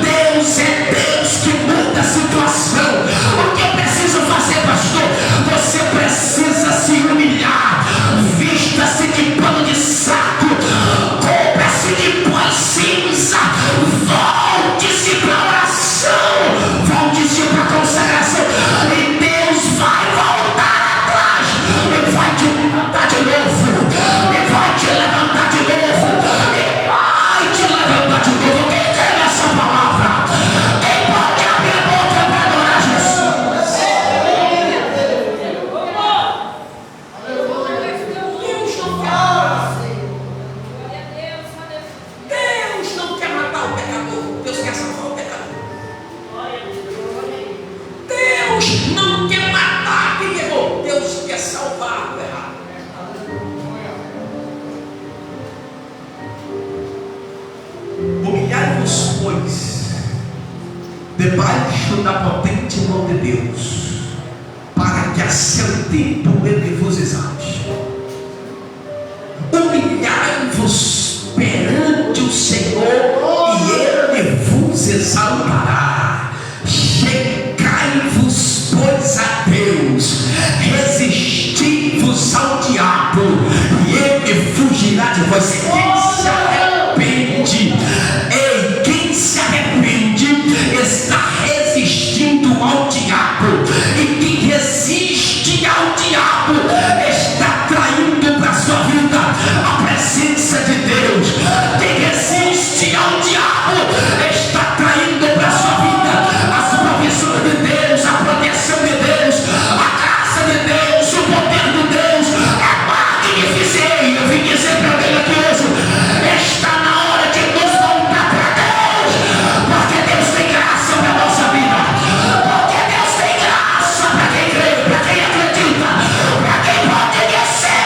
Deus é Deus que muda a situação. O que eu preciso fazer, pastor? Você precisa se humilhar, vista-se de pano de saco, compra-se de pó e cinza, volte-se para a oração, volte-se para a consagração, e Deus vai voltar atrás, e vai te levantar de novo, e vai te levantar de novo, e vai te levantar de novo. Quem quer essa palavra? Quem pode abrir a boca para adorar Jesus? Deus não quer matar o pecador, Deus quer salvar o pecador. Deus não quer matar quem errou, Deus quer salvar o errado. Humilhai-vos, pois, debaixo da potente mão de Deus, para que a seu tempo ele vos exalte. Humilhai-vos perante o Senhor e ele vos exaltará. Chegai-vos, pois, a Deus, resisti-vos ao diabo e ele fugirá de vós. Quem se arrepende, quem se arrepende está resistindo ao diabo, e quem resiste ao diabo está traindo para a sua vida a presença de Deus. Quem resiste ao diabo está traindo para a sua vida as provisões de Deus, a proteção de Deus, a graça de Deus, o poder de Deus. É magnificei. Eu vim dizer para alguém aqui hoje: está na hora de nos voltar para Deus, porque Deus tem graça para a nossa vida, porque Deus tem graça para quem crê, para quem acredita, para quem pode descer.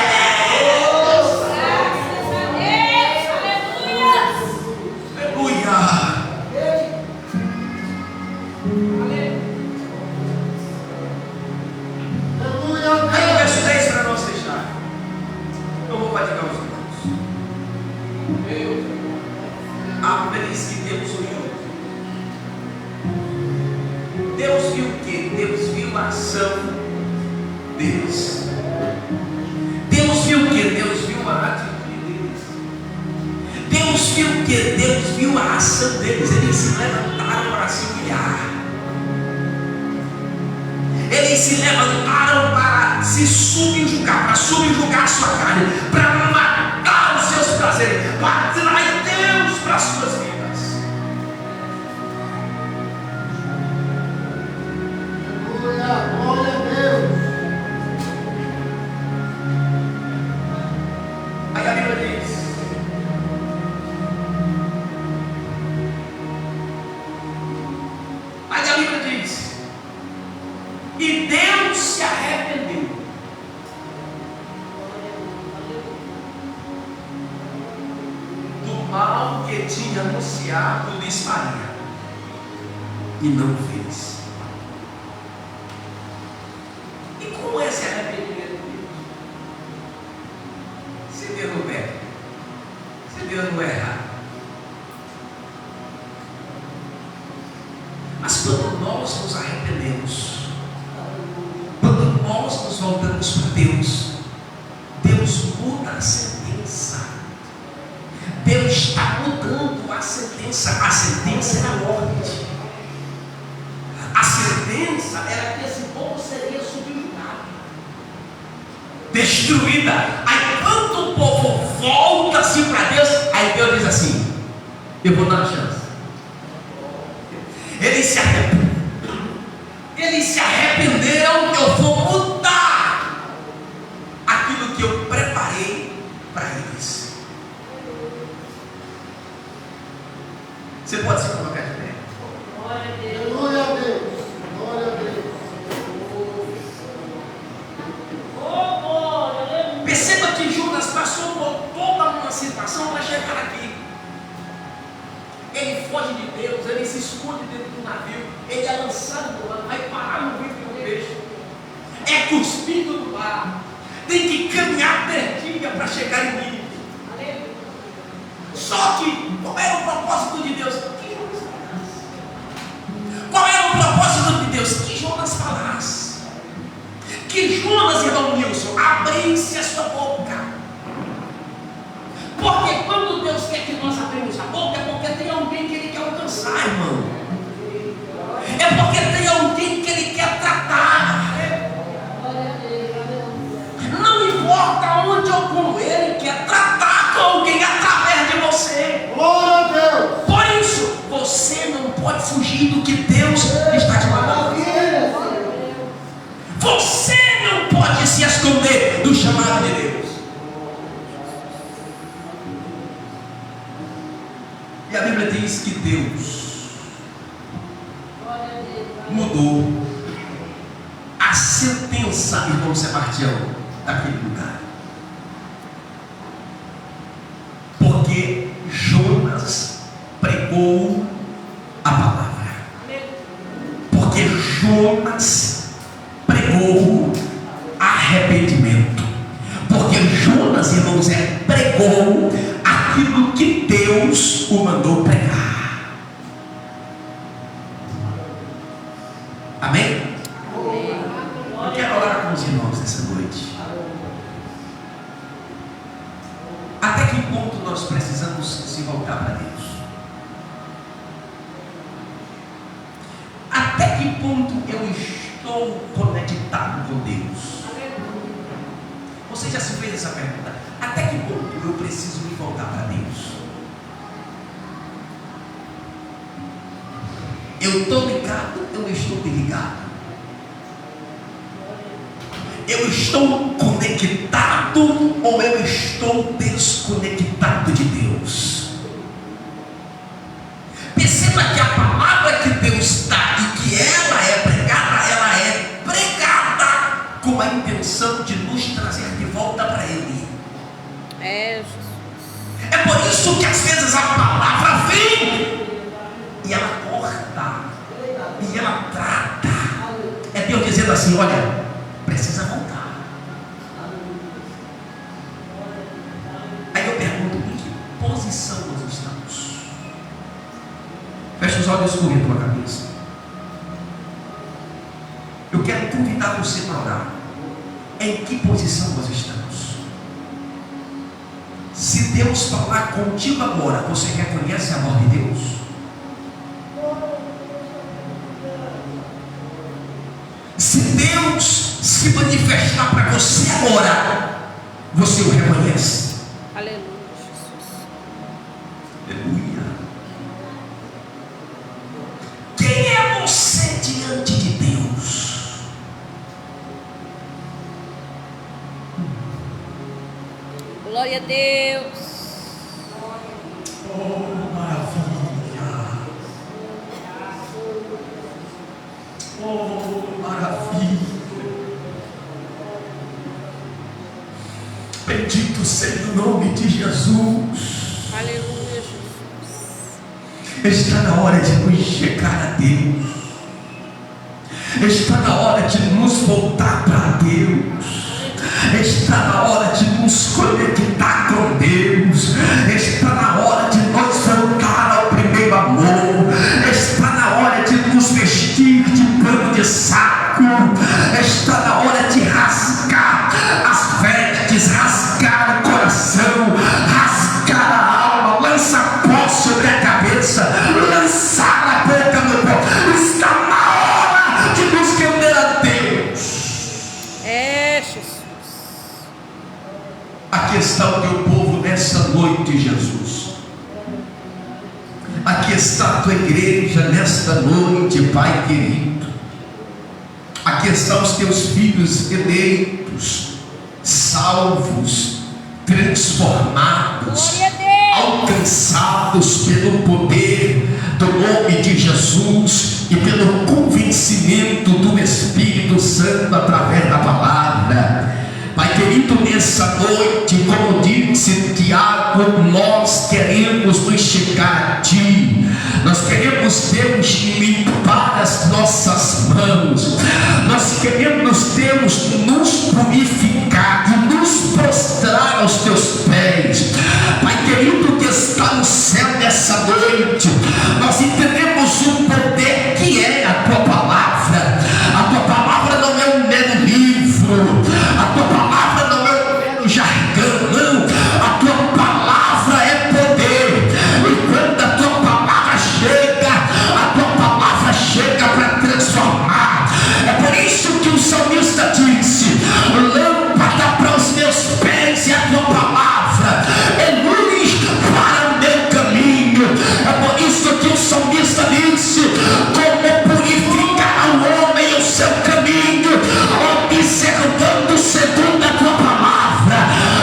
Aleluia. Aí o verso 10 para nós fechar. Eu vou fatigar os irmãos. A Bíblia diz que Deus olhou. Deus viu o quê? Deus viu a ação deles. Deus viu o quê? Deus viu a atitude deles. Deus viu o quê? Deus viu a ação deles. Eles se levantaram para se humilhar. Eles se levantaram para se subjugar, para subjugar a sua carne, para matar os seus prazeres, para trazer Deus para as suas vidas. Glória a Deus. Aí a Bíblia diz: e Deus se arrependeu. Do mal que tinha anunciado lhes faria, e não fez. E como é esse arrependimento? Se Deus não peca, se Deus não erra. Mas quando nós nos arrependemos, quando nós nos voltamos para Deus, Deus muda a sentença. Deus está mudando sentença era que esse povo seria subjugado, destruída. Aí quando o povo volta-se para Deus, aí Deus diz assim: eu vou dar uma chance. Eles se arrependeram, eu vou mudar aquilo que eu preparei para eles. Você pode se colocar de pé. Glória a Deus. Glória a Deus. Perceba que Judas passou por toda uma situação para chegar aqui. Ele foge de Deus, ele se esconde dentro do navio, ele é lançado do mar, vai parar no ventre do peixe, é cuspido no mar, tem que caminhar pertinho para chegar em Nínive. Só que, qual era o propósito de Deus? Que Jonas falasse. Qual era o propósito de Deus? Que Jonas falasse. Que Jonas, irmão Nilson, abrisse a sua boca. Porque quando Deus quer que nós abrimos a boca, é porque tem alguém que Ele quer alcançar, irmão. É porque tem alguém que Ele quer tratar. Não importa onde ou como, Ele quer tratar com alguém através de você. Glória a Deus. Por isso, você não pode fugir do que Deus está te mandando. Você não pode se esconder do chamado de Deus. E a Bíblia diz que Deus mudou a sentença, irmão Sebastião, daquele lugar. Porque Jonas pregou a palavra. Porque Jonas pregou arrependimento. Porque Jonas, irmãos, pregou aquilo que Deus o mandou pregar. Amém? Eu quero orar com os irmãos nessa noite. Até que ponto nós precisamos se voltar para Deus? Até que ponto eu estou conectado com Deus? Você já se fez essa pergunta? Até que ponto eu preciso me voltar para Deus? Eu estou ligado, eu estou desligado. Eu estou conectado ou eu estou desconectado de Deus? Perceba que a palavra que Deus dá e que ela é pregada com a intenção de nos trazer de volta para Ele. É por isso que às vezes a palavra vem e ela corta e ela trata. É Deus dizendo assim: olha, precisa voltar. Aí eu pergunto: em que posição nós estamos? Fecha os olhos e escure a tua cabeça. Eu quero convidar você para orar. Em que posição nós estamos? Se Deus falar contigo agora, você reconhece a voz de Deus? Se Deus se manifestar para você agora, você o reconhece? Aleluia, Jesus. Aleluia. Quem é você diante de Deus? Glória a Deus. Oh, maravilha. Oh, maravilha. Bendito seja o nome de Jesus. Aleluia, Jesus. Está na hora de nos chegar a Deus. Está na hora de nos voltar para Deus. Está na hora de nos conectar com Deus. Está na hora de nós voltar ao primeiro amor. Está na hora de nos vestir de pano de saco. Está na hora de rasgar as vestes, rasgar o coração, rasgar a alma, lançar pó sobre a cabeça, lançar a boca no pó. Está na hora de está o teu povo nessa noite, Jesus. Aqui está a tua igreja nesta noite, Pai querido. Aqui estão os teus filhos eleitos, salvos, transformados, alcançados pelo poder do nome de Jesus e pelo convencimento do Espírito Santo através da palavra. Pai querido, nessa noite, como disse Tiago, nós queremos nos chegar a Ti. Nós queremos, Deus, limpar as nossas mãos. Nós queremos, Deus, nos purificar e nos prostrar aos Teus pés. Pai querido, que está no céu nessa noite, nós entendemos o poder que é a Tua palavra. A Tua palavra não é um mero livro. A Tua palavra não é um mero jargão, não. A Tua palavra é poder. E quando a Tua palavra chega, a Tua palavra chega para transformar. É por isso que o salmista disse: lâmpada para os meus pés e a Tua palavra é luz para o meu caminho. É por isso que o salmista disse: como purificar o homem o seu caminho, observando segundo a Tua palavra.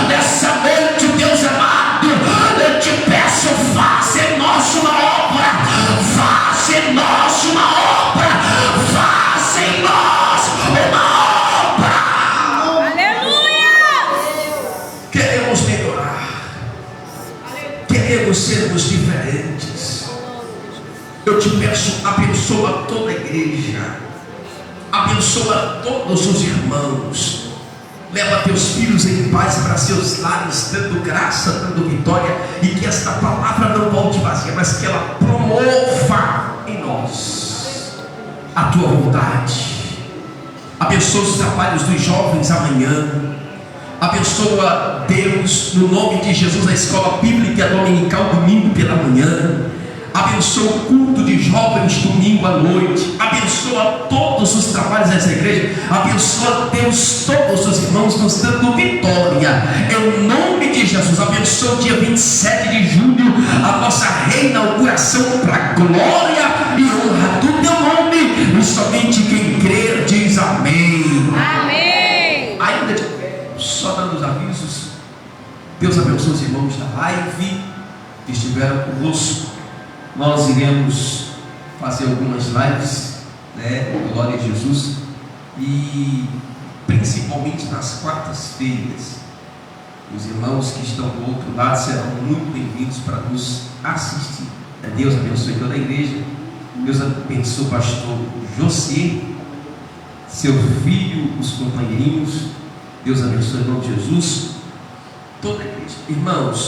Nessa noite, Deus amado, eu te peço, faça em nós uma obra, faça em nós uma obra, faça em nós uma obra. Aleluia! Queremos melhorar, queremos sermos diferentes. Eu te peço, abençoa toda a igreja, abençoa todos os irmãos, leva teus filhos em paz para seus lares, dando graça, dando vitória, e que esta palavra não volte vazia, mas que ela promova em nós a Tua vontade. Abençoa os trabalhos dos jovens amanhã. Abençoa, Deus, no nome de Jesus, a escola bíblica dominical domingo pela manhã. Abençoa o culto de jovens domingo à noite. Abençoa todos os trabalhos dessa igreja. Abençoa, Deus, todos os irmãos, nos dando vitória em nome de Jesus. Abençoa o dia 27 de julho, a nossa reinauguração para a glória e honra do Teu nome. E somente quem crer diz amém. Amém. Ainda só dando os avisos. Deus abençoe os irmãos da live que estiveram conosco. Nós iremos fazer algumas lives, né? Glória a Jesus. E principalmente nas quartas-feiras, os irmãos que estão do outro lado serão muito bem-vindos para nos assistir. Deus abençoe toda a igreja. Deus abençoe o pastor José, seu filho, os companheirinhos. Deus abençoe em nome de Jesus, toda a igreja. Irmãos,